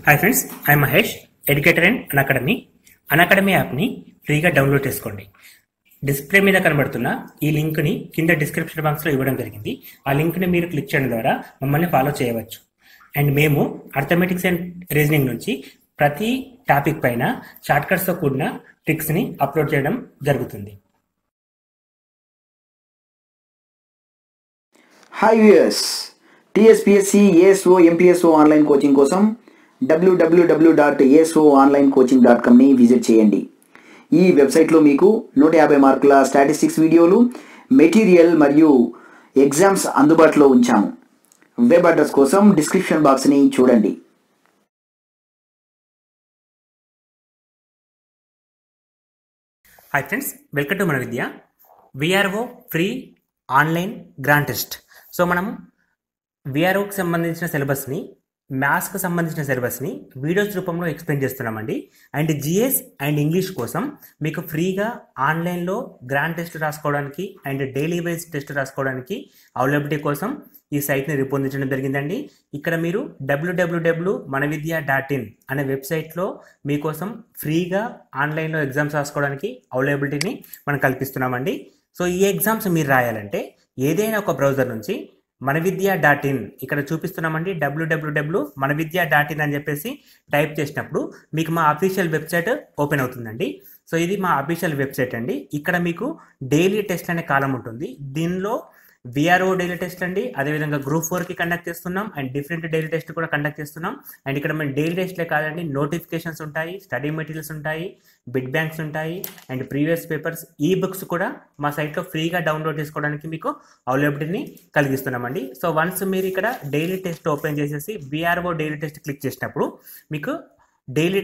Hi friends, I Mahesh, educator and Unacademy యాప్ని ఫ్రీగా download చేసుకోండి. డిస్ప్లే మీద కనబడుతున్న ఈ లింక్ని కింద డిస్క్రిప్షన్ బాక్స్లో ఇవ్వడం జరిగింది. ఆ లింక్ని మీరు క్లిక్ చేయడం ద్వారా మమ్మల్ని ఫాలో చేయవచ్చు. అండ్ మేము అర్థమెటిక్స్ అండ్ రీజనింగ్ నుంచి ప్రతి టాపిక్ పైన షార్ట్కట్స్తో కూడిన ట్రిక్స్ని అప్లోడ్ చేయడం జరుగుతుంది. Hi viewers, TSPSC ASO MPSO online coaching కోసం www.asoonlinecoaching.comని విజిట్ చేయండి. ఈ వెబ్సైట్లో మీకు 150 మార్కుల స్టాటిస్టిక్స్ వీడియోలు, మెటీరియల్ మరియు ఎగ్జామ్స్ అందుబాటులో ఉంచాము. వెబ్ అడ్రస్ కోసం డిస్క్రిప్షన్ బాక్స్ని చూడండి. Hi friends, welcome to Mana Vidya. VRO free online grand test. So మనం విఆర్ఓకి సంబంధించిన సిలబస్ని, మ్యాథ్స్కి సంబంధించిన సిలబస్ని వీడియోస్ రూపంలో ఎక్స్ప్లెయిన్ చేస్తున్నామండి. అండ్ జిఎస్ అండ్ ఇంగ్లీష్ కోసం మీకు ఫ్రీగా ఆన్లైన్లో గ్రాండ్ టెస్ట్ రాసుకోవడానికి అండ్ డైలీ వైజ్ టెస్ట్ రాసుకోవడానికి అవైలబిలిటీ కోసం ఈ సైట్ని రూపొందించడం జరిగిందండి. ఇక్కడ మీరు www.manavidya.in అనే వెబ్సైట్లో మీకోసం ఫ్రీగా ఆన్లైన్లో ఎగ్జామ్స్ రాసుకోవడానికి అవైలబిలిటీని మనం కల్పిస్తున్నామండి. సో ఈ ఎగ్జామ్స్ మీరు రాయాలంటే ఏదైనా ఒక బ్రౌజర్ నుంచి manavidya.in ఇక్కడ చూపిస్తున్నామండి. www.manavidya.in అని చెప్పేసి టైప్ చేసినప్పుడు మీకు మా అఫీషియల్ వెబ్సైట్ ఓపెన్ అవుతుందండి. సో ఇది మా అఫీషియల్ వెబ్సైట్ అండి. ఇక్కడ మీకు డైలీ టెస్ట్ అనే కాలం ఉంటుంది. దీనిలో విఆర్ఓ డైలీ టెస్ట్ అండి, అదేవిధంగా గ్రూప్ 4కి కండక్ట్ చేస్తున్నాం అండ్ డిఫరెంట్ డైలీ టెస్ట్ కూడా కండక్ట్ చేస్తున్నాం. అండ్ ఇక్కడ మేము డైలీ టెస్ట్లే కాదండి, నోటిఫికేషన్స్ ఉంటాయి, స్టడీ మెటీరియల్స్ ఉంటాయి, బిడ్ బ్యాంక్స్ ఉంటాయి అండ్ ప్రీవియస్ పేపర్స్, ఈ బుక్స్ కూడా మా సైట్లో ఫ్రీగా డౌన్లోడ్ చేసుకోవడానికి మీకు అవైలబిలిటీని కలిగిస్తున్నామండి. సో వన్స్ మీరు ఇక్కడ డైలీ టెస్ట్ ఓపెన్ చేసేసి విఆర్ఓ డైలీ టెస్ట్ క్లిక్ చేసినప్పుడు మీకు డైలీ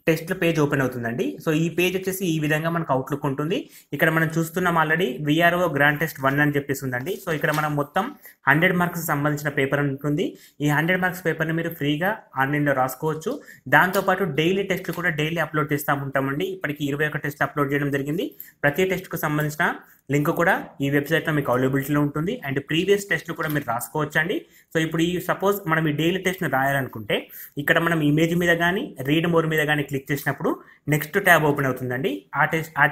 టెస్ట్ పేజ్ ఓపెన్ అవుతుందండి. సో ఈ పేజ్ వచ్చేసి ఈ విధంగా మనకు అవుట్లుక్ ఉంటుంది. ఇక్కడ మనం చూస్తున్నాం ఆల్రెడీ విఆర్ఓ గ్రాండ్ టెస్ట్ 1 అని చెప్పేసి ఉందండి. సో ఇక్కడ మనం మొత్తం 100 మార్క్స్ సంబంధించిన పేపర్ ఉంటుంది. ఈ 100 మార్క్స్ పేపర్ని మీరు ఫ్రీగా ఆన్లైన్లో రాసుకోవచ్చు. దాంతోపాటు డైలీ టెస్ట్లు కూడా డైలీ అప్లోడ్ చేస్తూ ఉంటామండి. ఇప్పటికి 21 టెస్ట్ అప్లోడ్ చేయడం జరిగింది. ప్రతి టెస్ట్కు సంబంధించిన లింక్ కూడా ఈ వెబ్సైట్లో మీకు అవైలబిలిటీలో ఉంటుంది. అండ్ ప్రీవియస్ టెస్ట్లు కూడా మీరు రాసుకోవచ్చు అండి. సో ఇప్పుడు ఈ సపోజ్ మనం ఈ డైలీ టెస్ట్ని రాయాలనుకుంటే ఇక్కడ మనం ఇమేజ్ మీద కానీ రీడ్ మోర్ మీద కానీ క్లిక్ చేసినప్పుడు నెక్స్ట్ ట్యాబ్ ఓపెన్ అవుతుందండి. ఆ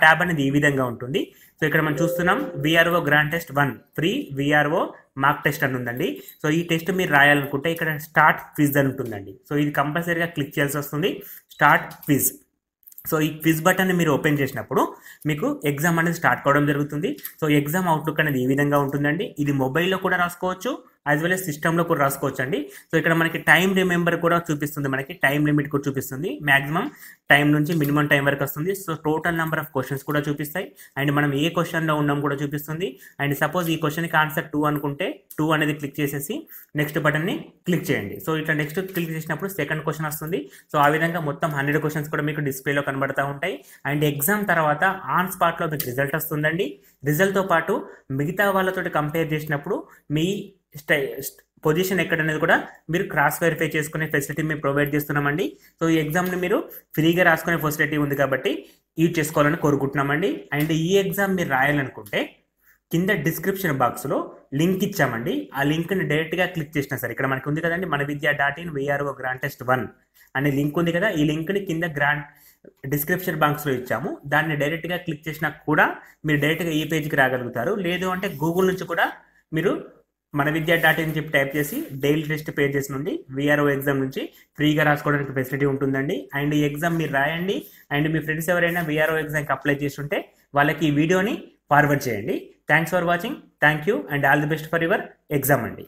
ట్యాబ్ అనేది ఈ విధంగా ఉంటుంది. సో ఇక్కడ మనం చూస్తున్నాం VRO grand test 1 free VRO mark test అని ఉందండి. సో ఈ టెస్ట్ మీరు రాయాలనుకుంటే ఇక్కడ స్టార్ట్ క్విజ్ అని ఉంటుందండి. సో ఇది కంపల్సరీగా క్లిక్ చేయాల్సి వస్తుంది, స్టార్ట్ క్విజ్. సో ఈ క్విజ్ బటన్ని మీరు ఓపెన్ చేసినప్పుడు మీకు ఎగ్జామ్ అనేది స్టార్ట్ కావడం జరుగుతుంది. సో ఎగ్జామ్ అవుట్లుక్ అనేది ఈ విధంగా ఉంటుందండి. ఇది మొబైల్లో కూడా రాసుకోవచ్చు, యాజ్ వెల్ as సిస్టంలో కూడా రాసుకోవచ్చు అండి. సో ఇక్కడ మనకి టైం రిమెంబర్ కూడా చూపిస్తుంది, మనకి టైం లిమిట్ కూడా చూపిస్తుంది. మ్యాక్సిమం టైం నుంచి మినిమం టైం వరకు వస్తుంది. So total number of questions కూడా చూపిస్తాయి అండ్ మనం ఏ క్వశ్చన్లో ఉన్నాం కూడా చూపిస్తుంది. అండ్ సపోజ్ ఈ క్వశ్చన్కి ఆన్సర్ 2 అనుకుంటే 2 అనేది క్లిక్ చేసేసి నెక్స్ట్ బటన్ని క్లిక్ చేయండి. సో ఇట్లా నెక్స్ట్ క్లిక్ చేసినప్పుడు సెకండ్ క్వశ్చన్ వస్తుంది. సో ఆ విధంగా మొత్తం 100 క్వశ్చన్స్ కూడా మీకు డిస్ప్లేలో కనబడతా ఉంటాయి. అండ్ ఎగ్జామ్ తర్వాత ఆన్ స్పాట్లో మీకు రిజల్ట్ వస్తుందండి. రిజల్ట్తో పాటు మిగతా వాళ్ళతో కంపేర్ చేసినప్పుడు మీ పొజిషన్ ఎక్కడ అనేది కూడా మీరు క్రాస్ వెరిఫై చేసుకునే ఫెసిలిటీ మేము ప్రొవైడ్ చేస్తున్నామండి. సో ఈ ఎగ్జామ్ని మీరు ఫ్రీగా రాసుకునే ఫెసిలిటీ ఉంది కాబట్టి యూజ్ చేసుకోవాలని కోరుకుంటున్నామండి. అండ్ ఈ ఎగ్జామ్ మీరు రాయాలనుకుంటే కింద డిస్క్రిప్షన్ బాక్స్లో లింక్ ఇచ్చామండి. ఆ లింక్ని డైరెక్ట్గా క్లిక్ చేసినా సరే, ఇక్కడ మనకి ఉంది కదండి manavidya.in విఆర్ఓ గ్రాండ్ టెస్ట్ 1 అనే లింక్ ఉంది కదా, ఈ లింక్ని కింద డిస్క్రిప్షన్ బాక్స్లో ఇచ్చాము. దాన్ని డైరెక్ట్గా క్లిక్ చేసినా కూడా మీరు డైరెక్ట్గా ఈ పేజ్కి రాగలుగుతారు. లేదు అంటే గూగుల్ నుంచి కూడా మీరు manavidya.in చెప్పి టైప్ చేసి డైలీ టెస్ట్ పేజెస్ నుండి విఆర్ఓ ఎగ్జామ్ నుంచి ఫ్రీగా రాసుకోవడానికి ఫెసిలిటీ ఉంటుందండి. అండ్ ఈ ఎగ్జామ్ మీరు రాయండి అండ్ మీ ఫ్రెండ్స్ ఎవరైనా విఆర్ఓ ఎగ్జామ్కి అప్లై చేస్తుంటే వాళ్ళకి ఈ వీడియోని ఫార్వర్డ్ చేయండి. Thanks for watching, thank you and all the best for your exam అండి.